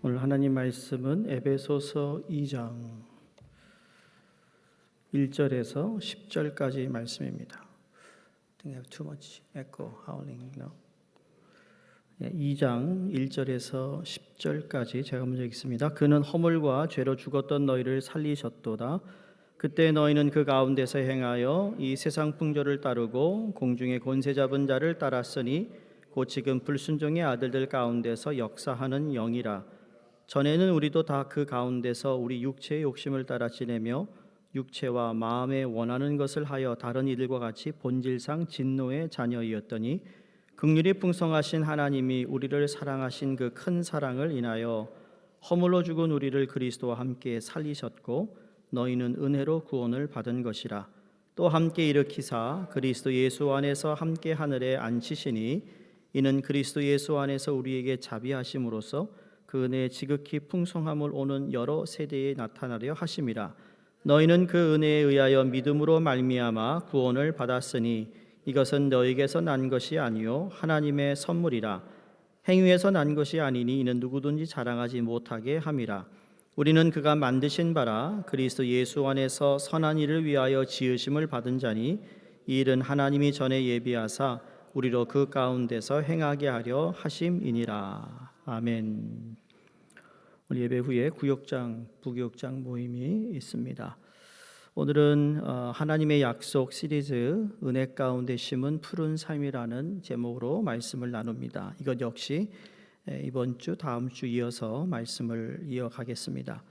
오늘 하나님 말씀은 에베소서 2장 1절에서 10절까지 말씀입니다. I think I have too much echo howling now. 2장 1절에서 10절까지 제가 먼저 읽습니다. 그는 허물과 죄로 죽었던 너희를 살리셨도다. 그때 너희는 그 가운데서 행하여 이 세상 풍조를 따르고 공중의 권세 잡은 자를 따랐으니 곧 지금 불순종의 아들들 가운데서 역사하는 영이라. 전에는 우리도 다 그 가운데서 우리 육체의 욕심을 따라 지내며 육체와 마음에 원하는 것을 하여 다른 이들과 같이 본질상 진노의 자녀이었더니 긍휼이 풍성하신 하나님이 우리를 사랑하신 그 큰 사랑을 인하여 허물로 죽은 우리를 그리스도와 함께 살리셨고 너희는 은혜로 구원을 받은 것이라. 또 함께 일으키사 그리스도 예수 안에서 함께 하늘에 앉히시니 이는 그리스도 예수 안에서 우리에게 자비하심으로써 그 은혜의 지극히 풍성함을 오는 여러 세대에 나타나려 하심이라. 너희는 그 은혜에 의하여 믿음으로 말미암아 구원을 받았으니 이것은 너희에게서 난 것이 아니요 하나님의 선물이라. 행위에서 난 것이 아니니 이는 누구든지 자랑하지 못하게 함이라. 우리는 그가 만드신 바라 그리스도 예수 안에서 선한 일을 위하여 지으심을 받은 자니 이 일은 하나님이 전에 예비하사 우리로 그 가운데서 행하게 하려 하심이니라. 아멘. 오늘 예배 후에 구역장, 부교육장 모임이 있습니다. 오늘은 하나님의 약속 시리즈 은혜 가운데 심은 푸른 삶이라는 제목으로 말씀을 나눕니다. 이것 역시 이번 주 다음 주 이어서 말씀을 이어가겠습니다.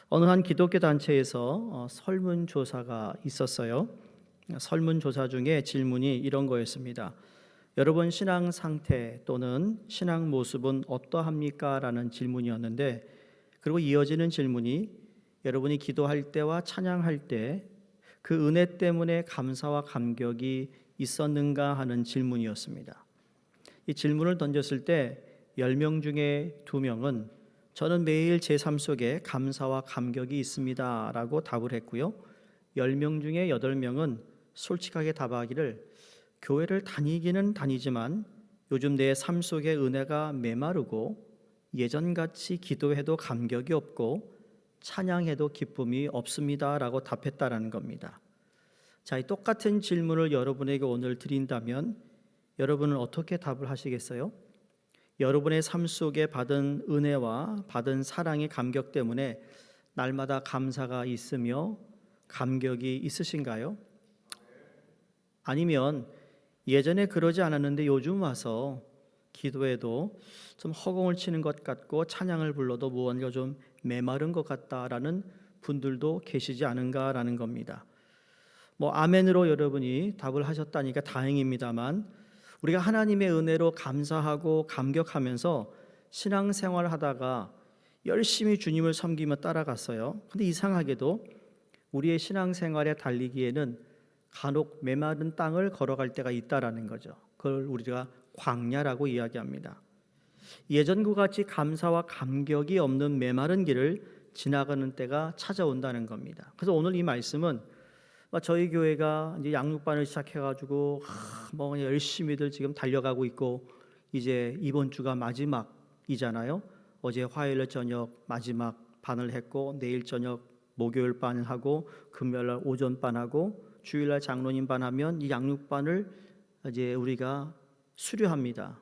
어느 한 기독교 단체에서 설문조사가 있었어요. 설문조사 중에 질문이 이런 거였습니다. 여러분 신앙 상태 또는 신앙 모습은 어떠합니까? 라는 질문이었는데, 그리고 이어지는 질문이 여러분이 기도할 때와 찬양할 때 그 은혜 때문에 감사와 감격이 있었는가 하는 질문이었습니다. 이 질문을 던졌을 때 10명 중에 2명은 저는 매일 제 삶 속에 감사와 감격이 있습니다 라고 답을 했고요, 10명 중에 8명은 솔직하게 답하기를 교회를 다니기는 다니지만 요즘 내 삶 속에 은혜가 메마르고 예전같이 기도해도 감격이 없고 찬양해도 기쁨이 없습니다 라고 답했다라는 겁니다. 자, 이 똑같은 질문을 여러분에게 오늘 드린다면 여러분은 어떻게 답을 하시겠어요? 여러분의 삶 속에 받은 은혜와 받은 사랑의 감격 때문에 날마다 감사가 있으며 감격이 있으신가요? 아니면 예전에 그러지 않았는데 요즘 와서 기도해도 좀 허공을 치는 것 같고 찬양을 불러도 무언가 좀 메마른 것 같다라는 분들도 계시지 않은가라는 겁니다. 아멘으로 여러분이 답을 하셨다니까 다행입니다만, 우리가 하나님의 은혜로 감사하고 감격하면서 신앙생활을 하다가 열심히 주님을 섬기며 따라갔어요. 근데 이상하게도 우리의 신앙생활에 달리기에는 간혹 메마른 땅을 걸어갈 때가 있다라는 거죠. 그걸 우리가 광야라고 이야기합니다. 예전과 같이 감사와 감격이 없는 메마른 길을 지나가는 때가 찾아온다는 겁니다. 그래서 오늘 이 말씀은 저희 교회가 이제 양육반을 시작해가지고 열심히들 지금 달려가고 있고 이제 이번 주가 마지막이잖아요. 어제 화요일 저녁 마지막 반을 했고 내일 저녁 목요일 반을 하고 금요일 오전 반하고 주일날 장로님 반하면 이 양육반을 이제 우리가 수료합니다.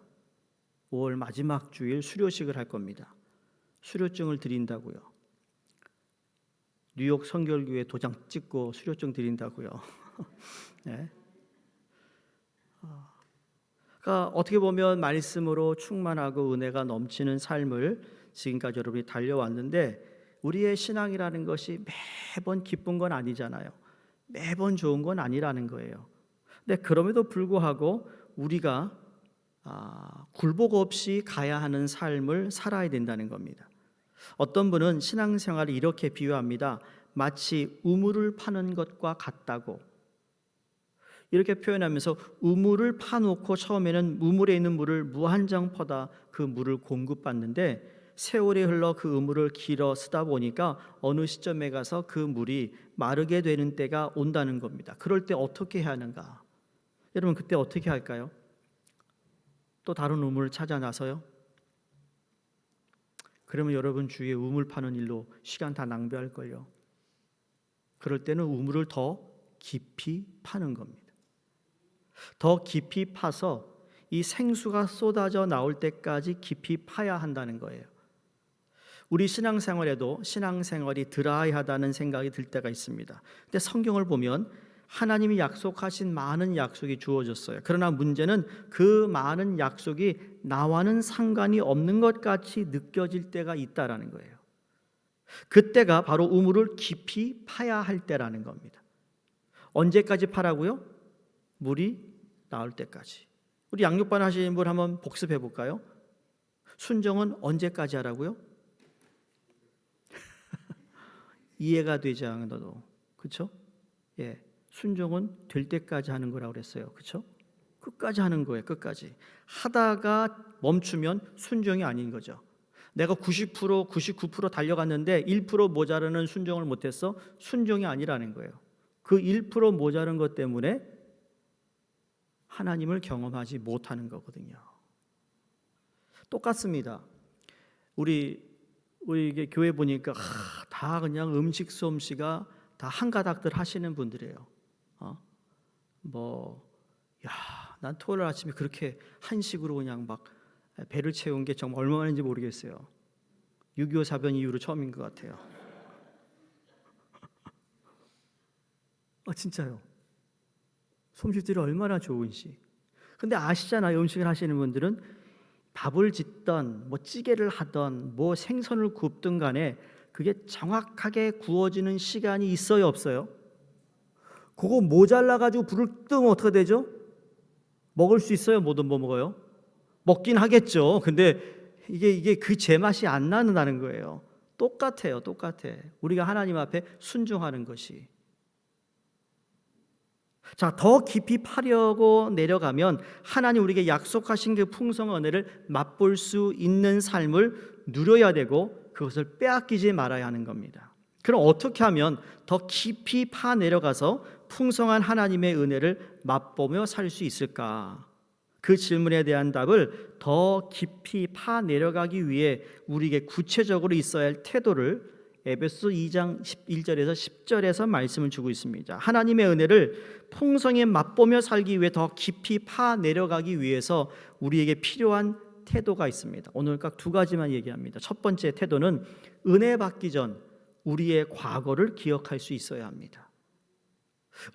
5월 마지막 주일 수료식을 할 겁니다. 수료증을 드린다고요. 뉴욕 성결교회 도장 찍고 수료증 드린다고요. 네. 그러니까 어떻게 보면 말씀으로 충만하고 은혜가 넘치는 삶을 지금까지 여러분이 달려왔는데, 우리의 신앙이라는 것이 매번 기쁜 건 아니잖아요. 매번 좋은 건 아니라는 거예요. 근데 그럼에도 불구하고 우리가 굴복 없이 가야 하는 삶을 살아야 된다는 겁니다. 어떤 분은 신앙생활을 이렇게 비유합니다. 마치 우물을 파는 것과 같다고 이렇게 표현하면서, 우물을 파놓고 처음에는 우물에 있는 물을 무한정 퍼다 그 물을 공급받는데 세월이 흘러 그 우물을 길어 쓰다 보니까 어느 시점에 가서 그 물이 마르게 되는 때가 온다는 겁니다. 그럴 때 어떻게 해야 하는가? 여러분 그때 어떻게 할까요? 또 다른 우물을 찾아 나서요? 그러면 여러분 주위에 우물 파는 일로 시간 다 낭비할걸요. 그럴 때는 우물을 더 깊이 파는 겁니다. 더 깊이 파서 이 생수가 쏟아져 나올 때까지 깊이 파야 한다는 거예요. 우리 신앙생활에도 신앙생활이 드라이하다는 생각이 들 때가 있습니다. 근데 성경을 보면 하나님이 약속하신 많은 약속이 주어졌어요. 그러나 문제는 그 많은 약속이 나와는 상관이 없는 것 같이 느껴질 때가 있다라는 거예요. 그때가 바로 우물을 깊이 파야 할 때라는 겁니다. 언제까지 파라고요? 물이 나올 때까지. 우리 양육반 하시는 분 한번 복습해 볼까요? 순종은 언제까지 하라고요? 이해가 되지 않아도, 그렇죠? 예, 순종은 될 때까지 하는 거라고 그랬어요, 그렇죠? 끝까지 하는 거예요, 끝까지. 하다가 멈추면 순종이 아닌 거죠. 내가 90%, 99% 달려갔는데 1% 모자라는 순종을 못했어? 순종이 아니라는 거예요. 그 1% 모자란 것 때문에 하나님을 경험하지 못하는 거거든요. 똑같습니다. 우리 이게 교회 보니까 다 그냥 음식 솜씨가 다 한 가닥들 하시는 분들이에요. 난 토요일 아침에 그렇게 한식으로 그냥 막 배를 채운 게 정말 얼마만인지 모르겠어요. 6.25 사변 이후로 처음인 것 같아요. 진짜요. 솜씨들이 얼마나 좋은지. 근데 아시잖아요. 음식을 하시는 분들은 밥을 짓던 뭐 찌개를 하던 뭐 생선을 굽든 간에 그게 정확하게 구워지는 시간이 있어요, 없어요? 그거 모자라 가지고 불을 끄면 어떻게 되죠? 먹을 수 있어요? 못 먹어요? 먹긴 하겠죠. 근데 이게 그 제맛이 안 나는다는 거예요. 똑같아요. 똑같아. 우리가 하나님 앞에 순종하는 것이. 자, 더 깊이 파려고 내려가면 하나님 우리에게 약속하신 그 풍성한 은혜를 맛볼 수 있는 삶을 누려야 되고 그것을 빼앗기지 말아야 하는 겁니다. 그럼 어떻게 하면 더 깊이 파 내려가서 풍성한 하나님의 은혜를 맛보며 살 수 있을까? 그 질문에 대한 답을 더 깊이 파 내려가기 위해 우리에게 구체적으로 있어야 할 태도를 에베소 2장 1절에서 10절에서 말씀을 주고 있습니다. 하나님의 은혜를 풍성히 맛보며 살기 위해 더 깊이 파 내려가기 위해서 우리에게 필요한 태도가 있습니다. 오늘 딱 두 가지만 얘기합니다. 첫 번째 태도는 은혜 받기 전 우리의 과거를 기억할 수 있어야 합니다.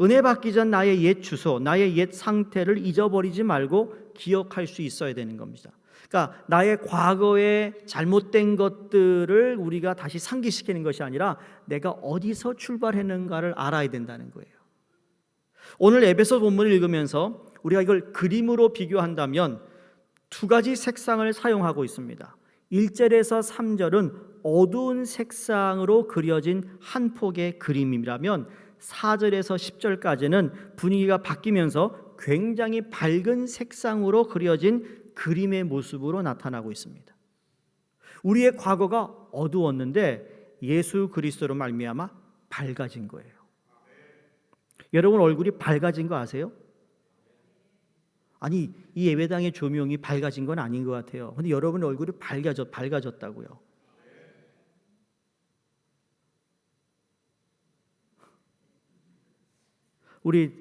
은혜 받기 전 나의 옛 주소, 나의 옛 상태를 잊어버리지 말고 기억할 수 있어야 되는 겁니다. 그러니까 나의 과거의 잘못된 것들을 우리가 다시 상기시키는 것이 아니라 내가 어디서 출발했는가를 알아야 된다는 거예요. 오늘 에베소 본문을 읽으면서 우리가 이걸 그림으로 비교한다면 두 가지 색상을 사용하고 있습니다. 1절에서 3절은 어두운 색상으로 그려진 한 폭의 그림이라면 4절에서 10절까지는 분위기가 바뀌면서 굉장히 밝은 색상으로 그려진 그림의 모습으로 나타나고 있습니다. 우리의 과거가 어두웠는데 예수 그리스도로 말미암아 밝아진 거예요. 여러분 얼굴이 밝아진 거 아세요? 아니 이 예배당의 조명이 밝아진 건 아닌 것 같아요. 근데 여러분 얼굴이 밝아졌다고요. 우리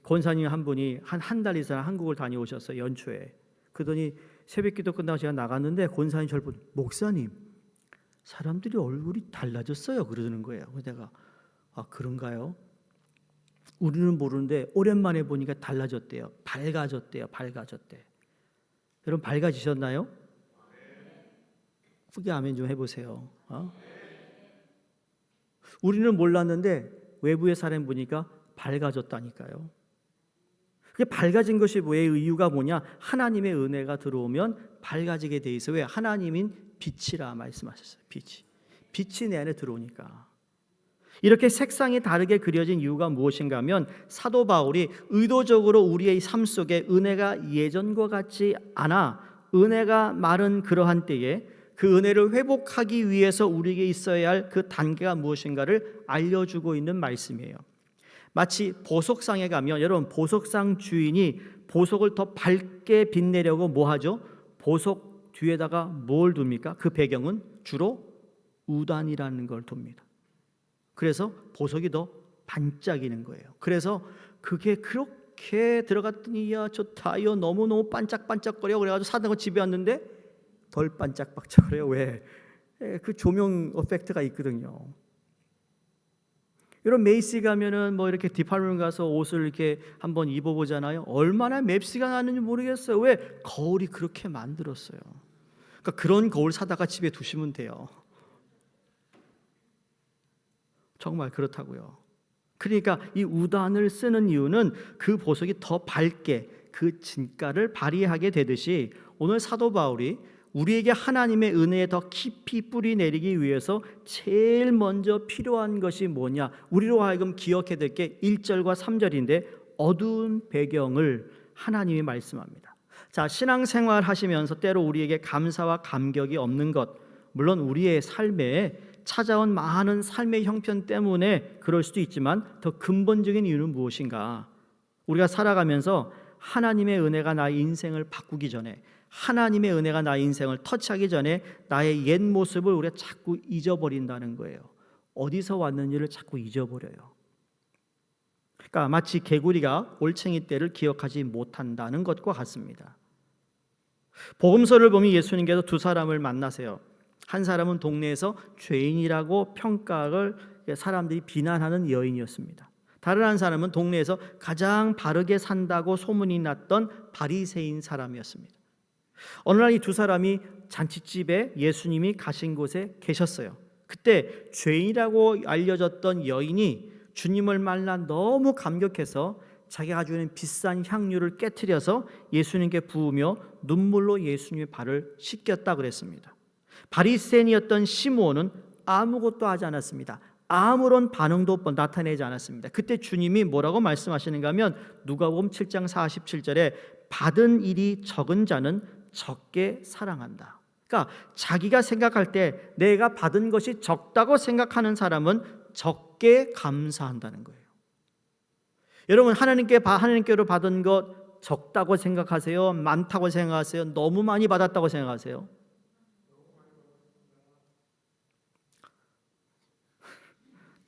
권사님 한 분이 한 달 이상 한국을 다녀오셨어요. 연초에. 그러더니 새벽기도 끝나고 제가 나갔는데 권사님 저를 보고 목사님 사람들이 얼굴이 달라졌어요 그러는 거예요. 그래서 내가 그런가요? 우리는 모르는데 오랜만에 보니까 달라졌대요. 밝아졌대. 여러분 밝아지셨나요? 크게 아멘 좀 해보세요. 우리는 몰랐는데 외부의 사람 보니까 밝아졌다니까요. 그게 밝아진 것이 왜 이유가 뭐냐? 하나님의 은혜가 들어오면 밝아지게 돼 있어요. 왜? 하나님인 빛이라 말씀하셨어요. 빛이 내 안에 들어오니까. 이렇게 색상이 다르게 그려진 이유가 무엇인가 하면 사도 바울이 의도적으로 우리의 삶 속에 은혜가 예전과 같지 않아 은혜가 마른 그러한 때에 그 은혜를 회복하기 위해서 우리에게 있어야 할 그 단계가 무엇인가를 알려주고 있는 말씀이에요. 마치 보석상에 가면 여러분 보석상 주인이 보석을 더 밝게 빛내려고 뭐 하죠? 보석 뒤에다가 뭘 둡니까? 그 배경은 주로 우단이라는 걸 둡니다. 그래서 보석이 더 반짝이는 거예요. 그래서 그게 그렇게 들어갔더니 야, 저 다이어 너무너무 반짝반짝거려. 그래가지고 사다가 집에 왔는데 덜 반짝반짝거려요. 왜? 그 조명 이펙트가 있거든요. 이런 메이시 가면은 뭐 이렇게 디파트먼트 가서 옷을 이렇게 한번 입어보잖아요. 얼마나 맵시가 나는지 모르겠어요. 왜? 거울이 그렇게 만들었어요. 그러니까 그런 거울 사다가 집에 두시면 돼요. 정말 그렇다고요. 그러니까 이 우단을 쓰는 이유는 그 보석이 더 밝게 그 진가를 발휘하게 되듯이 오늘 사도 바울이 우리에게 하나님의 은혜에 더 깊이 뿌리 내리기 위해서 제일 먼저 필요한 것이 뭐냐? 우리로 하여금 기억해야 될 게 1절과 3절인데 어두운 배경을 하나님이 말씀합니다. 자, 신앙생활 하시면서 때로 우리에게 감사와 감격이 없는 것, 물론 우리의 삶에 찾아온 많은 삶의 형편 때문에 그럴 수도 있지만 더 근본적인 이유는 무엇인가? 우리가 살아가면서 하나님의 은혜가 나의 인생을 바꾸기 전에, 하나님의 은혜가 나의 인생을 터치하기 전에 나의 옛 모습을 우리가 자꾸 잊어버린다는 거예요. 어디서 왔는지를 자꾸 잊어버려요. 그러니까 마치 개구리가 올챙이 떼를 기억하지 못한다는 것과 같습니다. 복음서를 보면 예수님께서 두 사람을 만나세요. 한 사람은 동네에서 죄인이라고 평가를 사람들이 비난하는 여인이었습니다. 다른 한 사람은 동네에서 가장 바르게 산다고 소문이 났던 바리새인 사람이었습니다. 어느 날 이 두 사람이 잔치집에 예수님이 가신 곳에 계셨어요. 그때 죄인이라고 알려졌던 여인이 주님을 만나 너무 감격해서 자기가 가지고 있는 비싼 향유를 깨트려서 예수님께 부으며 눈물로 예수님의 발을 씻겼다 그랬습니다. 바리새인이었던 시므온은 아무것도 하지 않았습니다. 아무런 반응도 나타내지 않았습니다. 그때 주님이 뭐라고 말씀하시는가 하면 누가복음 7장 47절에 받은 일이 적은 자는 적게 사랑한다. 그러니까 자기가 생각할 때 내가 받은 것이 적다고 생각하는 사람은 적게 감사한다는 거예요. 여러분 하나님께로 받은 것 적다고 생각하세요? 많다고 생각하세요? 너무 많이 받았다고 생각하세요?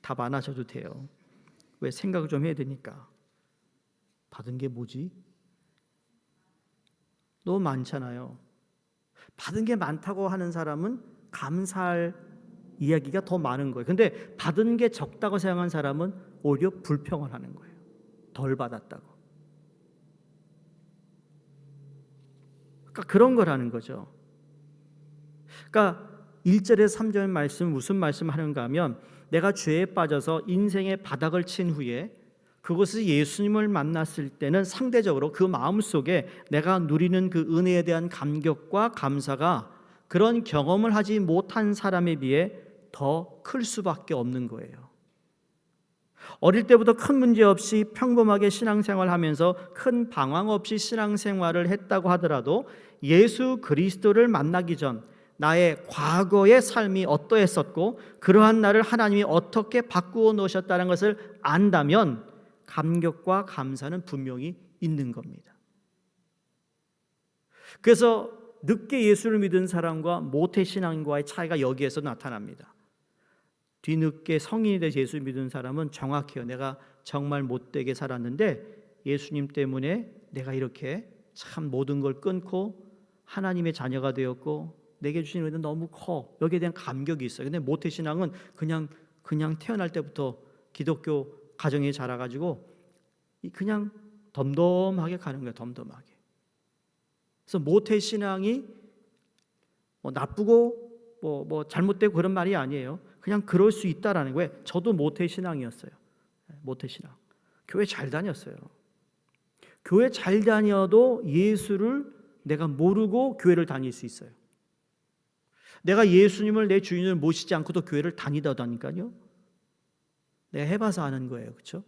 답 안 하셔도 돼요. 왜? 생각을 좀 해야 되니까. 받은 게 뭐지? 너무 많잖아요. 받은 게 많다고 하는 사람은 감사할 이야기가 더 많은 거예요. 근데 받은 게 적다고 생각하는 사람은 오히려 불평을 하는 거예요. 덜 받았다고. 그러니까 그런 거라는 거죠. 그러니까 1절에서 3절 말씀 무슨 말씀 하는가 하면 내가 죄에 빠져서 인생의 바닥을 친 후에 그것을 예수님을 만났을 때는 상대적으로 그 마음속에 내가 누리는 그 은혜에 대한 감격과 감사가 그런 경험을 하지 못한 사람에 비해 더 클 수밖에 없는 거예요. 어릴 때부터 큰 문제 없이 평범하게 신앙생활을 하면서 큰 방황 없이 신앙생활을 했다고 하더라도 예수 그리스도를 만나기 전 나의 과거의 삶이 어떠했었고 그러한 나를 하나님이 어떻게 바꾸어 놓으셨다는 것을 안다면 감격과 감사는 분명히 있는 겁니다. 그래서 늦게 예수를 믿은 사람과 모태신앙과의 차이가 여기에서 나타납니다. 뒤늦게 성인이 돼서 예수를 믿은 사람은 정확해요. 내가 정말 못되게 살았는데 예수님 때문에 내가 이렇게 참 모든 걸 끊고 하나님의 자녀가 되었고 내게 주신 은혜는 너무 커. 여기에 대한 감격이 있어요. 근데 모태신앙은 그냥 태어날 때부터 기독교 가정에 자라가지고 그냥 덤덤하게 가는 거예요. 덤덤하게. 그래서 모태신앙이 나쁘고 뭐 잘못되고 그런 말이 아니에요. 그냥 그럴 수 있다라는 거예요. 저도 모태신앙이었어요. 모태신앙. 교회 잘 다녔어요. 교회 잘 다녀도 예수를 내가 모르고 교회를 다닐 수 있어요. 내가 예수님을 내 주인을 모시지 않고도 교회를 다니다니까요. 내가 해봐서 아는 거예요. 그렇죠?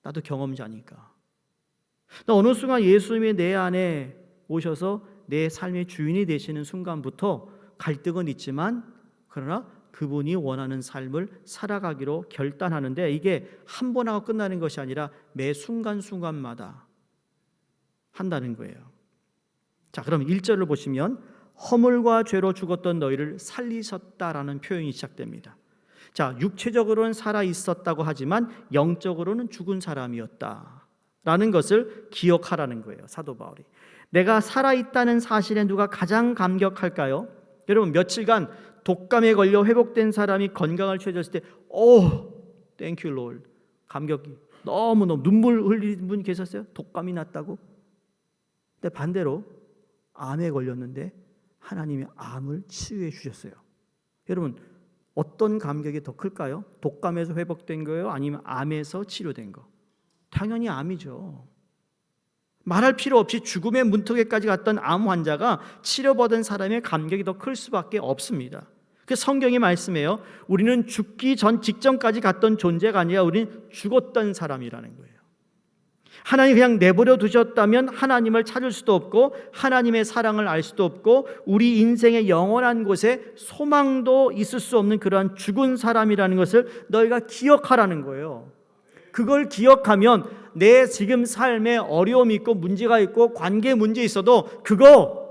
나도 경험자니까. 어느 순간 예수님이 내 안에 오셔서 내 삶의 주인이 되시는 순간부터 갈등은 있지만 그러나 그분이 원하는 삶을 살아가기로 결단하는데 이게 한 번 하고 끝나는 것이 아니라 매 순간순간마다 한다는 거예요. 자, 그럼 1절을 보시면 허물과 죄로 죽었던 너희를 살리셨다라는 표현이 시작됩니다. 자, 육체적으로는 살아 있었다고 하지만 영적으로는 죽은 사람이었다라는 것을 기억하라는 거예요. 사도 바울이. 내가 살아 있다는 사실에 누가 가장 감격할까요? 여러분, 며칠간 독감에 걸려 회복된 사람이 건강을 취해졌을 때 땡큐 롤, 감격이 너무너무 눈물 흘리는 분 계셨어요? 독감이 났다고? 근데 반대로 암에 걸렸는데 하나님이 암을 치유해 주셨어요. 여러분, 어떤 감격이 더 클까요? 독감에서 회복된 거예요? 아니면 암에서 치료된 거? 당연히 암이죠. 말할 필요 없이 죽음의 문턱에까지 갔던 암 환자가 치료받은 사람의 감격이 더 클 수밖에 없습니다. 그 성경이 말씀해요. 우리는 죽기 전 직전까지 갔던 존재가 아니라 우리는 죽었던 사람이라는 거예요. 하나님이 그냥 내버려 두셨다면 하나님을 찾을 수도 없고 하나님의 사랑을 알 수도 없고 우리 인생의 영원한 곳에 소망도 있을 수 없는 그러한 죽은 사람이라는 것을 너희가 기억하라는 거예요. 그걸 기억하면 내 지금 삶에 어려움이 있고 문제가 있고 관계 문제 있어도 그거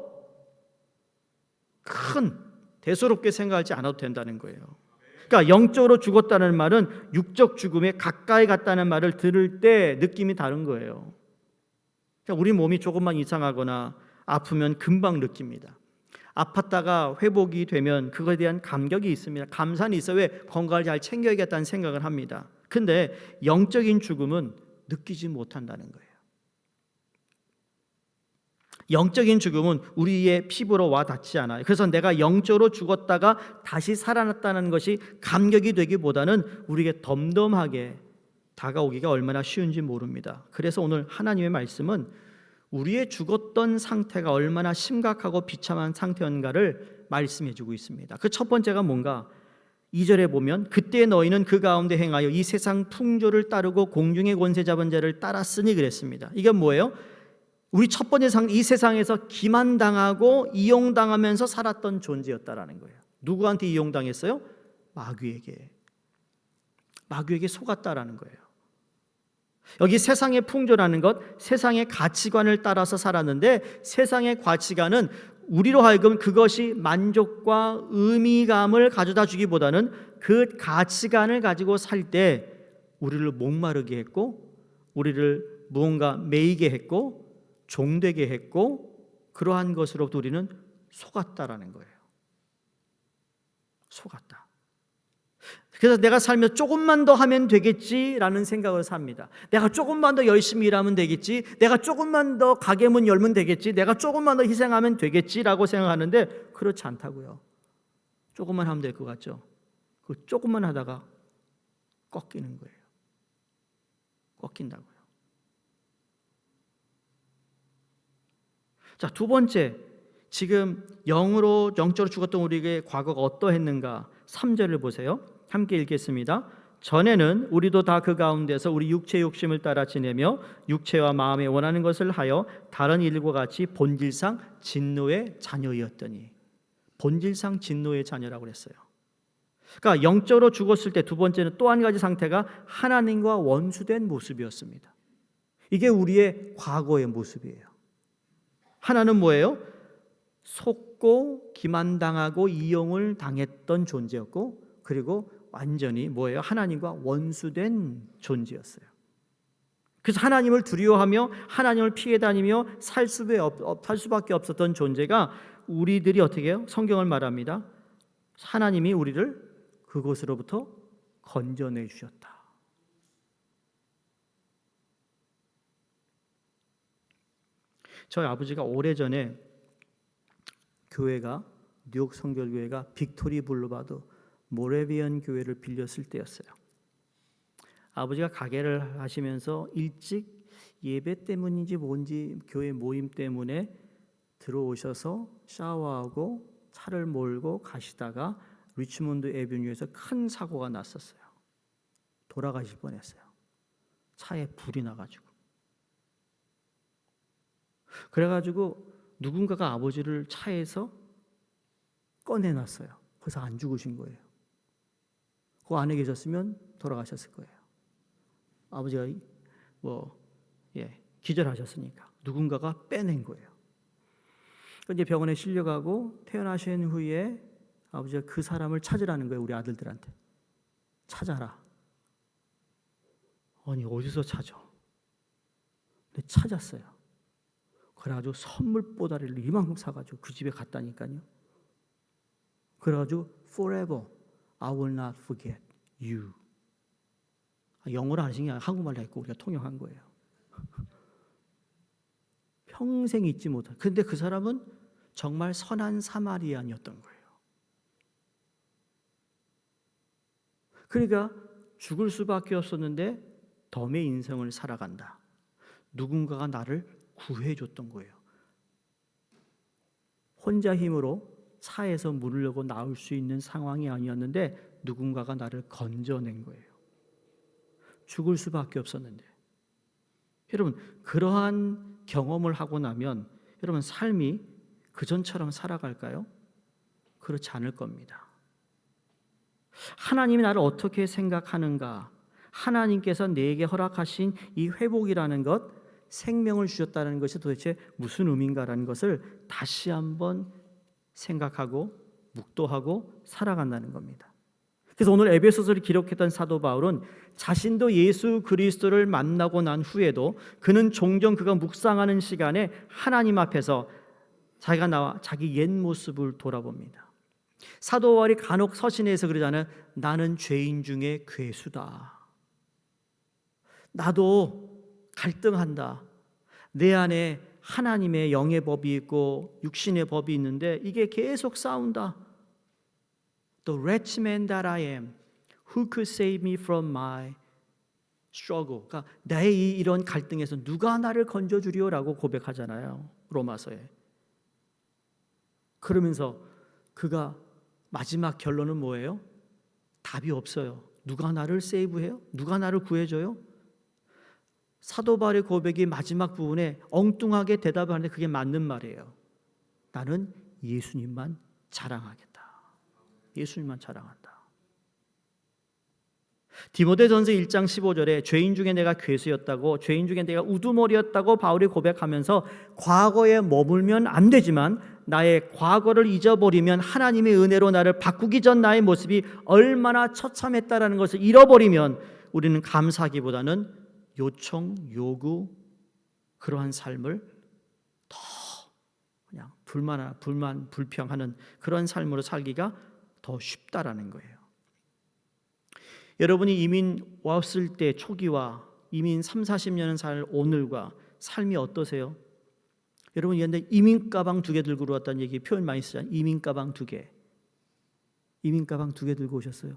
큰 대수롭게 생각하지 않아도 된다는 거예요. 그러니까 영적으로 죽었다는 말은 육적 죽음에 가까이 갔다는 말을 들을 때 느낌이 다른 거예요. 그러니까 우리 몸이 조금만 이상하거나 아프면 금방 느낍니다. 아팠다가 회복이 되면 그거에 대한 감격이 있습니다. 감사는 있어요. 왜? 건강을 잘 챙겨야겠다는 생각을 합니다. 근데 영적인 죽음은 느끼지 못한다는 거예요. 영적인 죽음은 우리의 피부로 와 닿지 않아요. 그래서 내가 영적으로 죽었다가 다시 살아났다는 것이 감격이 되기보다는 우리에게 덤덤하게 다가오기가 얼마나 쉬운지 모릅니다. 그래서 오늘 하나님의 말씀은 우리의 죽었던 상태가 얼마나 심각하고 비참한 상태인가를 말씀해 주고 있습니다. 그 첫 번째가 뭔가 2절에 보면 그때 너희는 그 가운데 행하여 이 세상 풍조를 따르고 공중의 권세 잡은 자를 따랐으니 그랬습니다. 이게 뭐예요? 우리 첫 번째 이 세상에서 기만당하고 이용당하면서 살았던 존재였다라는 거예요. 누구한테 이용당했어요? 마귀에게 속았다라는 거예요. 여기 세상의 풍조라는 것, 세상의 가치관을 따라서 살았는데 세상의 가치관은 우리로 하여금 그것이 만족과 의미감을 가져다 주기보다는 그 가치관을 가지고 살 때 우리를 목마르게 했고 우리를 무언가 매이게 했고 종되게 했고 그러한 것으로부터 우리는 속았다라는 거예요. 속았다. 그래서 내가 살면서 조금만 더 하면 되겠지라는 생각을 삽니다. 내가 조금만 더 열심히 일하면 되겠지, 내가 조금만 더 가게 문 열면 되겠지, 내가 조금만 더 희생하면 되겠지라고 생각하는데 그렇지 않다고요. 조금만 하면 될 것 같죠? 그 조금만 하다가 꺾이는 거예요. 꺾인다고요. 자, 두 번째, 지금 영적으로 죽었던 우리에게 과거가 어떠했는가? 3절을 보세요. 함께 읽겠습니다. 전에는 우리도 다 그 가운데서 우리 육체의 욕심을 따라 지내며 육체와 마음에 원하는 것을 하여 다른 일과 같이 본질상 진노의 자녀였더니. 본질상 진노의 자녀라고 그랬어요. 그러니까 영적으로 죽었을 때 두 번째는 또 한 가지 상태가 하나님과 원수된 모습이었습니다. 이게 우리의 과거의 모습이에요. 하나는 뭐예요? 속고 기만당하고 이용을 당했던 존재였고 그리고 완전히 뭐예요? 하나님과 원수된 존재였어요. 그래서 하나님을 두려워하며 하나님을 피해 다니며 살 수밖에 없었던 존재가 우리들이 어떻게 해요? 성경을 말합니다. 하나님이 우리를 그곳으로부터 건져내 주셨다. 저희 아버지가 오래전에 교회가 뉴욕 성결교회가 빅토리 블루바드 모레비언 교회를 빌렸을 때였어요. 아버지가 가게를 하시면서 일찍 예배 때문인지 뭔지 교회 모임 때문에 들어오셔서 샤워하고 차를 몰고 가시다가 리치몬드 애비뉴에서 큰 사고가 났었어요. 돌아가실 뻔했어요. 차에 불이 나가지고. 그래가지고 누군가가 아버지를 차에서 꺼내놨어요. 그래서 안 죽으신 거예요. 그 안에 계셨으면 돌아가셨을 거예요. 아버지가 기절하셨으니까 누군가가 빼낸 거예요. 이제 병원에 실려가고 퇴원하신 후에 아버지가 그 사람을 찾으라는 거예요. 우리 아들들한테. 찾아라. 아니 어디서 찾아? 근데 찾았어요. 그래가지고 선물 보따리를 이만큼 사가지고 그 집에 갔다니까요. 그래가지고 forever I will not forget you. 영어로 하시는 게 아니라 한국말로 했고 우리가 통역한 거예요. 평생 잊지 못할. 근데 그 사람은 정말 선한 사마리안이었던 거예요. 그러니까 죽을 수밖에 없었는데 덤의 인생을 살아간다. 누군가가 나를 구해줬던 거예요. 혼자 힘으로 차에서 물으려고 나올 수 있는 상황이 아니었는데 누군가가 나를 건져낸 거예요. 죽을 수밖에 없었는데. 여러분 그러한 경험을 하고 나면 여러분 삶이 그전처럼 살아갈까요? 그렇지 않을 겁니다. 하나님이 나를 어떻게 생각하는가? 하나님께서 내게 허락하신 이 회복이라는 것, 생명을 주셨다는 것이 도대체 무슨 의미인가라는 것을 다시 한번 생각하고 묵도하고 살아간다는 겁니다. 그래서 오늘 에베소서를 기록했던 사도 바울은 자신도 예수 그리스도를 만나고 난 후에도 그는 종종 그가 묵상하는 시간에 하나님 앞에서 자기가 나와 자기 옛 모습을 돌아봅니다. 사도 바울이 간혹 서신에서 그러잖아요. 나는 죄인 중에 괴수다. 나도 갈등한다. 내 안에 하나님의 영의 법이 있고 육신의 법이 있는데 이게 계속 싸운다. The wretched man that I am, who could save me from my struggle. 그러니까 나의 이런 갈등에서 누가 나를 건져주리오라고 고백하잖아요. 로마서에. 그러면서 그가 마지막 결론은 뭐예요? 답이 없어요. 누가 나를 세이브해요? 누가 나를 구해줘요? 사도 바울의 고백이 마지막 부분에 엉뚱하게 대답을 하는데 그게 맞는 말이에요. 나는 예수님만 자랑하겠다. 예수님만 자랑한다. 디모데전서 1장 15절에 죄인 중에 내가 괴수였다고, 죄인 중에 내가 우두머리였다고 바울이 고백하면서 과거에 머물면 안 되지만 나의 과거를 잊어버리면 하나님의 은혜로 나를 바꾸기 전 나의 모습이 얼마나 처참했다라는 것을 잃어버리면 우리는 감사하기보다는 요청, 요구, 그러한 삶을 더 그냥 불평하는 그런 삶으로 살기가 더 쉽다라는 거예요. 여러분이 이민 왔을 때 초기와 이민 30-40년을 살 오늘과 삶이 어떠세요? 여러분 옛날에 이민 가방 2개 들고 왔다는 얘기 표현 많이 쓰잖아요. 이민 가방 2개. 이민 가방 2개 들고 오셨어요?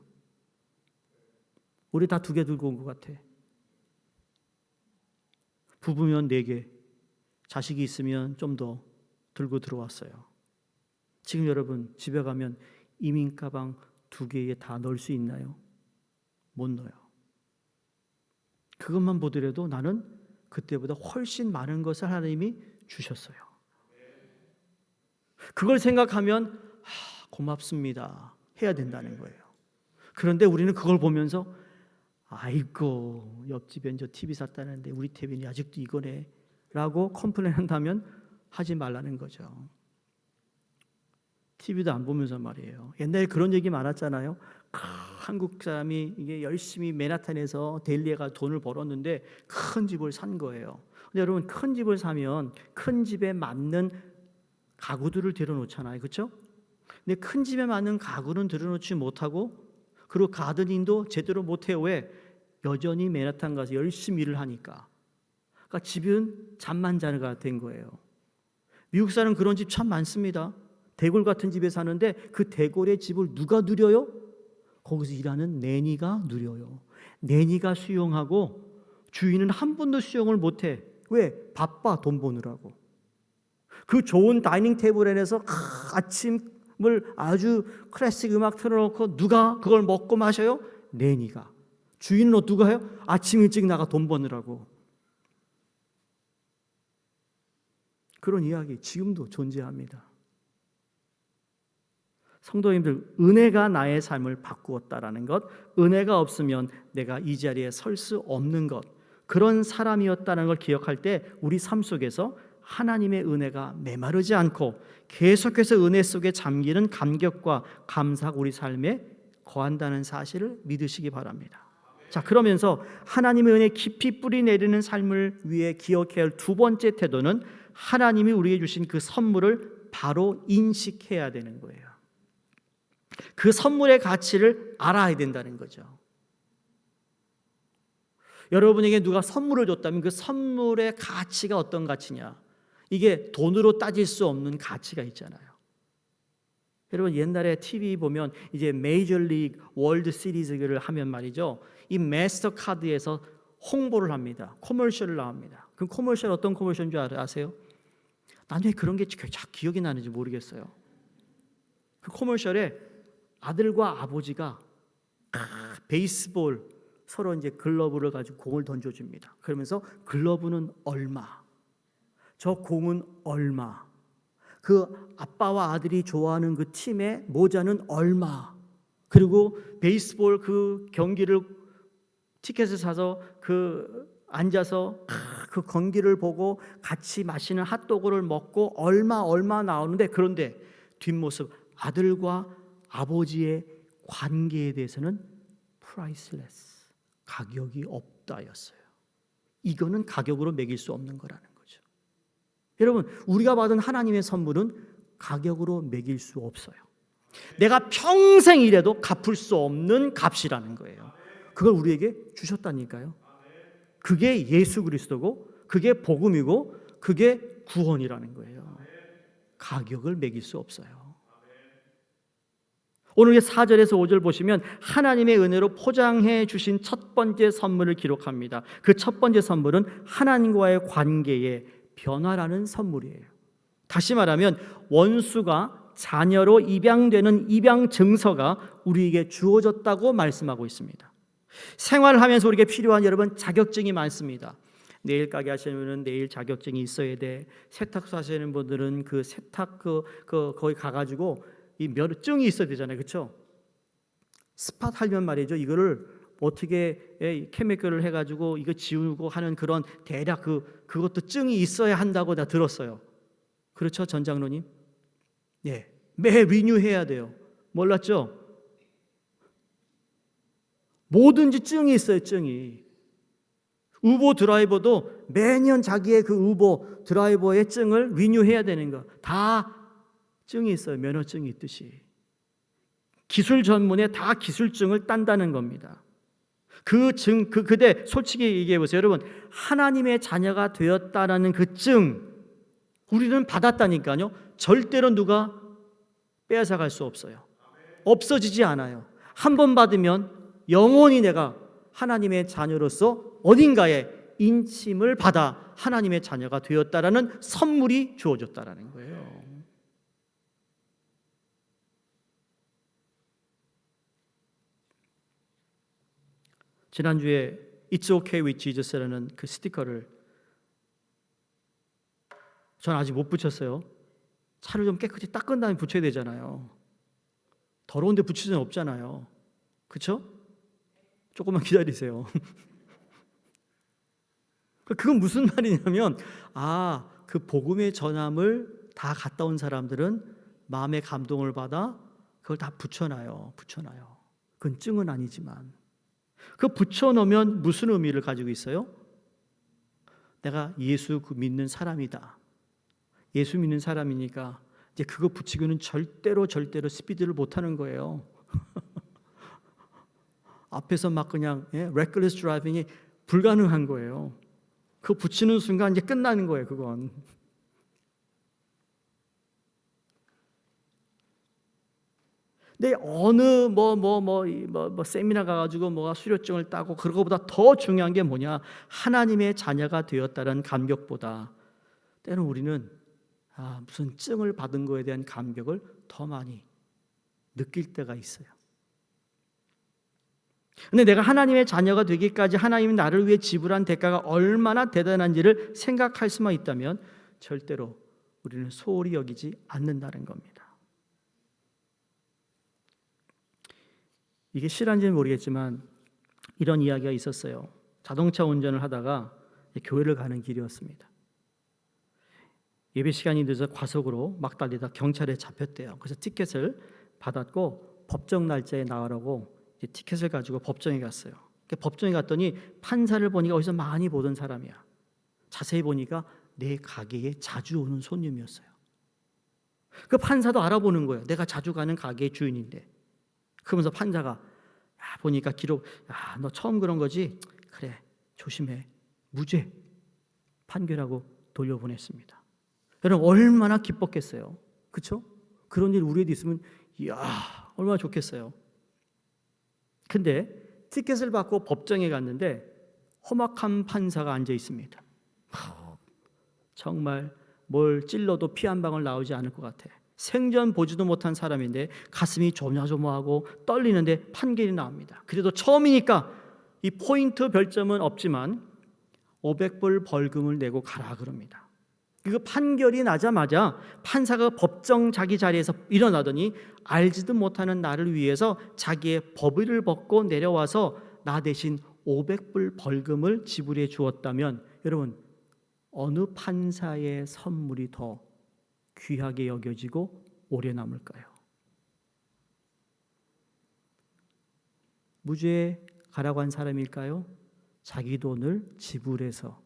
우리 다 2개 들고 온 것 같아. 부부면 4개, 자식이 있으면 좀 더 들고 들어왔어요. 지금 여러분 집에 가면 이민 가방 2개에 다 넣을 수 있나요? 못 넣어요. 그것만 보더라도 나는 그때보다 훨씬 많은 것을 하나님이 주셨어요. 그걸 생각하면 고맙습니다 해야 된다는 거예요. 그런데 우리는 그걸 보면서 아이고 옆집엔 저 TV 샀다는데 우리 TV는 아직도 이거네 라고 컴플레인한다면 하지 말라는 거죠. TV도 안 보면서 말이에요. 옛날에 그런 얘기 많았잖아요. 한국 사람이 이게 열심히 맨하탄에서 데일리에가 돈을 벌었는데 큰 집을 산 거예요. 근데 여러분 큰 집을 사면 큰 집에 맞는 가구들을 들여놓잖아요. 그렇죠? 근데 큰 집에 맞는 가구는 들여놓지 못하고 그리고 가드닝도 제대로 못해요. 왜? 여전히 맨하탄 가서 열심히 일을 하니까. 그러니까 집은 잠만 자는 것 된 거예요. 미국 사람은 그런 집 참 많습니다. 대골 같은 집에 사는데 그 대골의 집을 누가 누려요? 거기서 일하는 내니가 누려요. 내니가 수용하고 주인은 한 번도 수용을 못해. 왜? 바빠 돈 버느라고. 그 좋은 다이닝 테이블에서 아침을 아주 클래식 음악 틀어놓고 누가 그걸 먹고 마셔요? 내니가. 주인은 누가 해요? 아침 일찍 나가 돈 버느라고. 그런 이야기 지금도 존재합니다. 성도님들, 은혜가 나의 삶을 바꾸었다라는 것, 은혜가 없으면 내가 이 자리에 설 수 없는 것, 그런 사람이었다는 걸 기억할 때 우리 삶 속에서 하나님의 은혜가 메마르지 않고 계속해서 은혜 속에 잠기는 감격과 감사가 우리 삶에 거한다는 사실을 믿으시기 바랍니다. 자, 그러면서 하나님의 은혜 깊이 뿌리 내리는 삶을 위해 기억해야 할 두 번째 태도는 하나님이 우리에게 주신 그 선물을 바로 인식해야 되는 거예요. 그 선물의 가치를 알아야 된다는 거죠. 여러분에게 누가 선물을 줬다면 그 선물의 가치가 어떤 가치냐? 이게 돈으로 따질 수 없는 가치가 있잖아요. 여러분 옛날에 TV 보면 이제 메이저리그 월드 시리즈를 하면 말이죠. 이 마스터카드에서 홍보를 합니다. 커머셜을 나옵니다. 그 커머셜 어떤 커머셜인 줄 아세요? 난 왜 그런 게 잘 기억이 나는지 모르겠어요. 그 커머셜에 아들과 아버지가 베이스볼 서로 이제 글러브를 가지고 공을 던져줍니다. 그러면서 글러브는 얼마, 저 공은 얼마, 그 아빠와 아들이 좋아하는 그 팀의 모자는 얼마, 그리고 베이스볼 그 경기를 티켓을 사서 앉아서 그 경기를 보고 같이 마시는 핫도그를 먹고 얼마 나오는데, 그런데 뒷모습 아들과 아버지의 관계에 대해서는 priceless, 가격이 없다였어요. 이거는 가격으로 매길 수 없는 거라는 거죠. 여러분, 우리가 받은 하나님의 선물은 가격으로 매길 수 없어요. 내가 평생 일해도 갚을 수 없는 값이라는 거예요. 그걸 우리에게 주셨다니까요. 그게 예수 그리스도고, 그게 복음이고, 그게 구원이라는 거예요. 가격을 매길 수 없어요. 오늘 4절에서 5절 보시면 하나님의 은혜로 포장해 주신 첫 번째 선물을 기록합니다. 그 첫 번째 선물은 하나님과의 관계의 변화라는 선물이에요. 다시 말하면 원수가 자녀로 입양되는 입양 증서가 우리에게 주어졌다고 말씀하고 있습니다. 생활하면서 우리에게 필요한 여러분 자격증이 많습니다. 네일 가게 하시는 분은 네일 자격증이 있어야 돼. 세탁소 하시는 분들은 그 세탁 거기 가가지고 이 면허증이 있어야 되잖아요, 그렇죠? 스팟 하려면 말이죠, 이거를 어떻게 케미컬을 해가지고 이거 지우고 하는 그런 대략 그것도 증이 있어야 한다고 나 들었어요. 그렇죠, 전장로님? 예, 매 리뉴해야 돼요. 몰랐죠? 뭐든지 증이 있어요, 증이. 우버 드라이버도 매년 자기의 그 우버 드라이버의 증을 리뉴해야 되는 거. 다 증이 있어요. 면허증이 있듯이. 기술 전문에 다 기술증을 딴다는 겁니다. 그대 솔직히 얘기해 보세요. 여러분, 하나님의 자녀가 되었다라는 그 증, 우리는 받았다니까요. 절대로 누가 빼앗아갈 수 없어요. 없어지지 않아요. 한 번 받으면 영원히 내가 하나님의 자녀로서 어딘가에 인침을 받아 하나님의 자녀가 되었다라는 선물이 주어졌다라는 거예요. 지난주에 It's okay with Jesus라는 그 스티커를 전 아직 못 붙였어요. 차를 좀 깨끗이 닦은 다음에 붙여야 되잖아요. 더러운데 붙일 수는 없잖아요. 그렇죠? 조금만 기다리세요. 그건 무슨 말이냐면 그 복음의 전함을 다 갔다 온 사람들은 마음의 감동을 받아 그걸 다 붙여놔요. 그건 증은 아니지만 그 붙여놓으면 무슨 의미를 가지고 있어요? 내가 예수 믿는 사람이다. 예수 믿는 사람이니까 이제 그거 붙이고는 절대로 스피드를 못하는 거예요. 앞에서 막 그냥 reckless driving이 불가능한 거예요. 그거 붙이는 순간 이제 끝나는 거예요. 그건. 근데 어느 세미나 가가지고 뭐가 수료증을 따고 그거보다 더 중요한 게 뭐냐? 하나님의 자녀가 되었다는 감격보다 때는 우리는 무슨 증을 받은 거에 대한 감격을 더 많이 느낄 때가 있어요. 근데 내가 하나님의 자녀가 되기까지 하나님이 나를 위해 지불한 대가가 얼마나 대단한지를 생각할 수만 있다면 절대로 우리는 소홀히 여기지 않는다는 겁니다. 이게 실한지는 모르겠지만 이런 이야기가 있었어요. 자동차 운전을 하다가 교회를 가는 길이었습니다. 예배 시간이 늦어 과속으로 막 달리다 경찰에 잡혔대요. 그래서 티켓을 받았고 법정 날짜에 나가라고 이제 티켓을 가지고 법정에 갔어요. 법정에 갔더니 판사를 보니까 어디서 많이 보던 사람이야. 자세히 보니까 내 가게에 자주 오는 손님이었어요. 그 판사도 알아보는 거예요. 내가 자주 가는 가게의 주인인데. 그러면서 판사가 보니까 기록, 너 처음 그런 거지? 그래, 조심해. 무죄 판결하고 돌려보냈습니다. 여러분 얼마나 기뻤겠어요. 그렇죠? 그런 일 우리에도 있으면 얼마나 좋겠어요. 근데 티켓을 받고 법정에 갔는데 험악한 판사가 앉아 있습니다. 정말 뭘 찔러도 피 한 방울 나오지 않을 것 같아. 생전 보지도 못한 사람인데 가슴이 조마조마하고 떨리는데 판결이 나옵니다. 그래도 처음이니까 이 포인트 별점은 없지만 500불 벌금을 내고 가라 그럽니다. 그 판결이 나자마자 판사가 법정 자기 자리에서 일어나더니 알지도 못하는 나를 위해서 자기의 법의를 벗고 내려와서 나 대신 500불 벌금을 지불해 주었다면 여러분 어느 판사의 선물이 더 귀하게 여겨지고 오래 남을까요? 무죄에 가라고 한 사람일까요? 자기 돈을 지불해서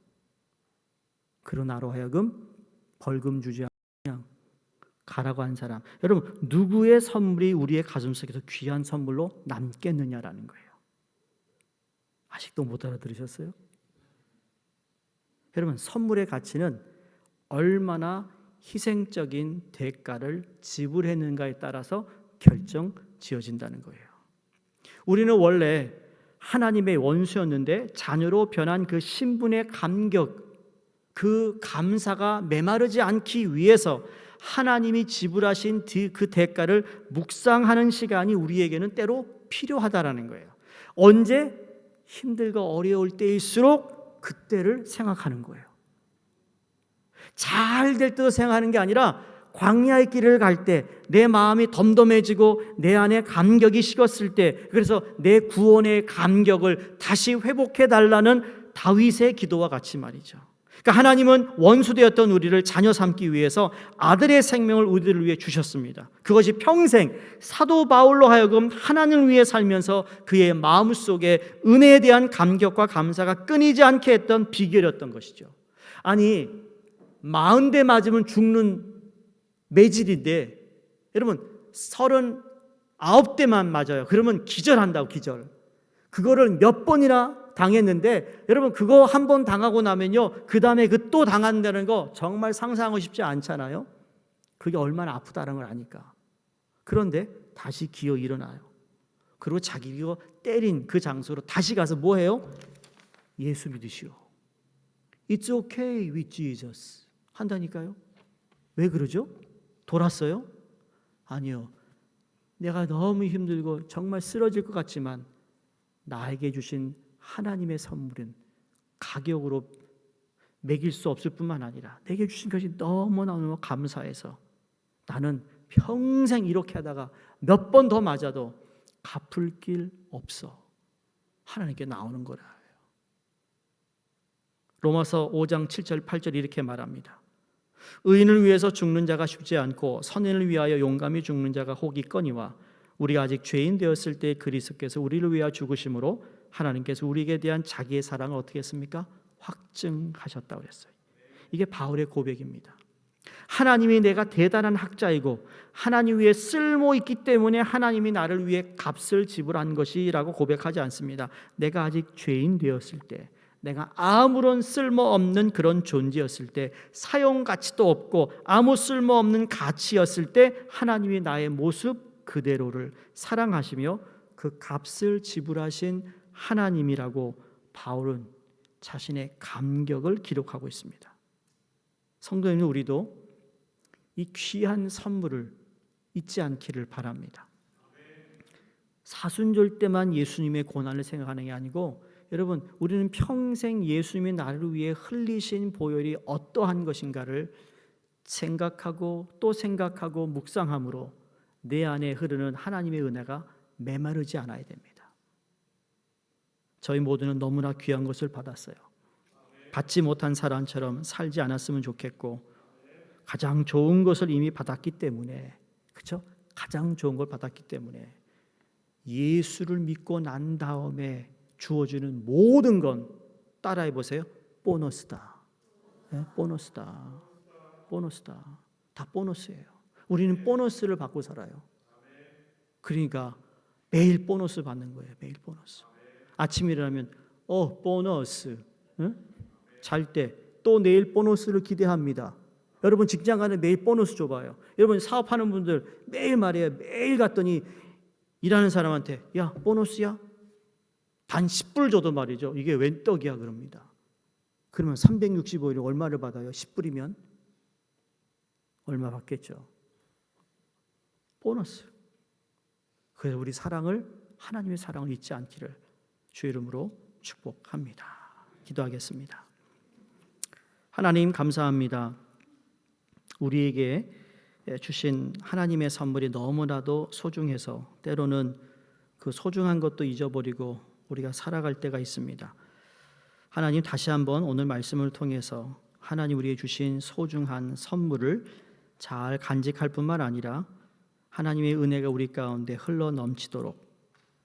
그런 나로 하여금 벌금 주지 않고 그냥 가라고 한 사람. 여러분 누구의 선물이 우리의 가슴속에서 귀한 선물로 남겠느냐라는 거예요. 아직도 못 알아들으셨어요? 여러분 선물의 가치는 얼마나 희생적인 대가를 지불했는가에 따라서 결정지어진다는 거예요. 우리는 원래 하나님의 원수였는데 자녀로 변한 그 신분의 감격, 그 감사가 메마르지 않기 위해서 하나님이 지불하신 그 대가를 묵상하는 시간이 우리에게는 때로 필요하다라는 거예요. 언제? 힘들고 어려울 때일수록 그때를 생각하는 거예요. 잘 될 때도 생각하는 게 아니라 광야의 길을 갈 때 내 마음이 덤덤해지고 내 안에 감격이 식었을 때, 그래서 내 구원의 감격을 다시 회복해 달라는 다윗의 기도와 같이 말이죠. 그러니까 하나님은 원수되었던 우리를 자녀 삼기 위해서 아들의 생명을 우리들을 위해 주셨습니다. 그것이 평생 사도 바울로 하여금 하나님을 위해 살면서 그의 마음속에 은혜에 대한 감격과 감사가 끊이지 않게 했던 비결이었던 것이죠. 아니 40대 맞으면 죽는 매질인데 여러분 39대만 맞아요. 그러면 기절한다고. 기절. 그거를 몇 번이나 당했는데 여러분 그거 한 번 당하고 나면요 그 다음에 그 또 당한다는 거 정말 상상하고 싶지 않잖아요. 그게 얼마나 아프다는 걸 아니까. 그런데 다시 기어 일어나요. 그리고 자기가 때린 그 장소로 다시 가서 뭐 해요? 예수 믿으시오. It's okay with Jesus 한다니까요. 왜 그러죠? 돌았어요? 아니요. 내가 너무 힘들고 정말 쓰러질 것 같지만 나에게 주신 하나님의 선물은 가격으로 매길 수 없을 뿐만 아니라 내게 주신 것이 너무너무 감사해서 나는 평생 이렇게 하다가 몇 번 더 맞아도 갚을 길 없어. 하나님께 나오는 거라. 로마서 5장 7절 8절 이렇게 말합니다. 의인을 위해서 죽는 자가 쉽지 않고 선인을 위하여 용감히 죽는 자가 혹 있거니와 우리가 아직 죄인 되었을 때 그리스도께서 우리를 위하여 죽으심으로 하나님께서 우리에게 대한 자기의 사랑을 어떻게 했습니까? 확증하셨다고 그랬어요. 이게 바울의 고백입니다. 하나님이 내가 대단한 학자이고 하나님 위에 쓸모 있기 때문에 하나님이 나를 위해 값을 지불한 것이라고 고백하지 않습니다. 내가 아직 죄인 되었을 때, 내가 아무런 쓸모없는 그런 존재였을 때, 사용 가치도 없고 아무 쓸모없는 가치였을 때 하나님이 나의 모습 그대로를 사랑하시며 그 값을 지불하신 하나님이라고 바울은 자신의 감격을 기록하고 있습니다. 성도님, 우리도 이 귀한 선물을 잊지 않기를 바랍니다. 사순절 때만 예수님의 고난을 생각하는 게 아니고 여러분, 우리는 평생 예수님이 나를 위해 흘리신 보혈이 어떠한 것인가를 생각하고 또 생각하고 묵상함으로 내 안에 흐르는 하나님의 은혜가 메마르지 않아야 됩니다. 저희 모두는 너무나 귀한 것을 받았어요. 받지 못한 사람처럼 살지 않았으면 좋겠고 가장 좋은 것을 이미 받았기 때문에, 그렇죠? 가장 좋은 걸 받았기 때문에 예수를 믿고 난 다음에 주어지는 모든 건 따라해 보세요. 보너스다. 네? 보너스다. 보너스다. 다 보너스예요. 우리는 보너스를 받고 살아요. 그러니까 매일 보너스 받는 거예요. 매일 보너스. 아침에 일어나면 보너스. 응? 잘 때 또 내일 보너스를 기대합니다. 여러분 직장 가는 매일 보너스 줘봐요. 여러분 사업하는 분들 매일 말이에요. 매일 갔더니 일하는 사람한테 야 보너스야? 단 10불 줘도 말이죠. 이게 웬 떡이야 그럽니다. 그러면 365일 얼마를 받아요? 10불이면 얼마 받겠죠? 보너스. 그래서 우리 하나님의 사랑을 잊지 않기를 주 이름으로 축복합니다. 기도하겠습니다. 하나님 감사합니다. 우리에게 주신 하나님의 선물이 너무나도 소중해서 때로는 그 소중한 것도 잊어버리고 우리가 살아갈 때가 있습니다. 하나님 다시 한번 오늘 말씀을 통해서 하나님 우리에게 주신 소중한 선물을 잘 간직할 뿐만 아니라 하나님의 은혜가 우리 가운데 흘러 넘치도록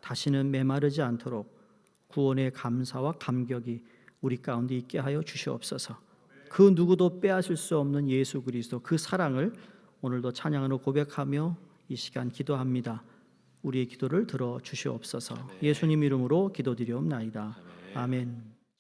다시는 메마르지 않도록 구원의 감사와 감격이 우리 가운데 있게 하여 주시옵소서. 그 누구도 빼앗을 수 없는 예수 그리스도 그 사랑을 오늘도 찬양으로 고백하며 이 시간 기도합니다. 우리의 기도를 들어 주시옵소서. 예수님 이름으로 기도드리옵나이다. 아멘.